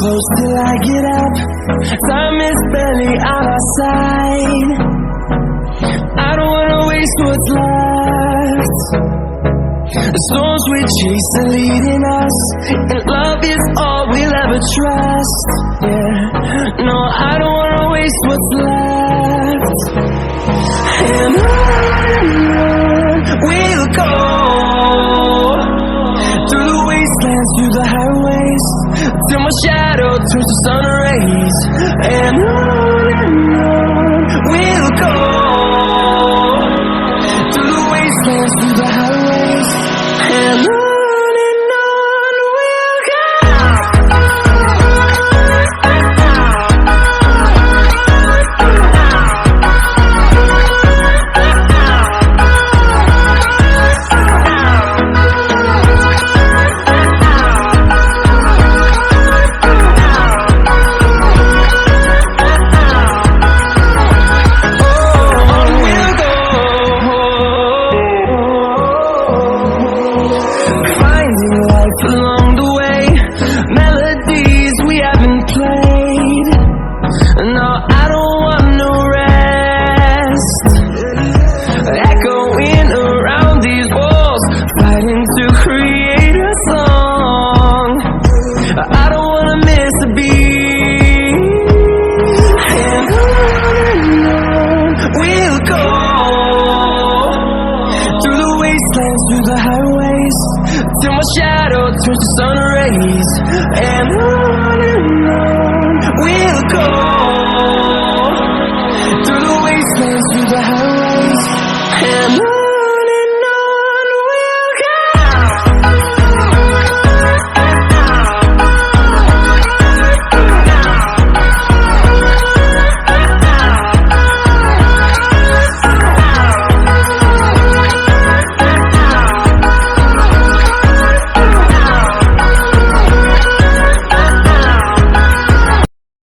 close till I get up. Time is barely on our side. I don't wanna waste what's left. The storms we chase are leading us, and love is all we'll ever trust. Yeah, no, I don't wanna waste what's left. And on we'll go, through the wastelands, through the highways, till my shadow turns to sun rays. And on we'll go, through the wastelands, through the highways, and on we'll go. Along the way, melodies we haven't played. No, I don't want no rest. Echoing around these walls, fighting to create a song. I don't wanna miss a beat. And on we'll go, through the wastelands, through the highways, till my shadow turns to sun rays. And on we'll go, through the wastelands, through the highways, and on.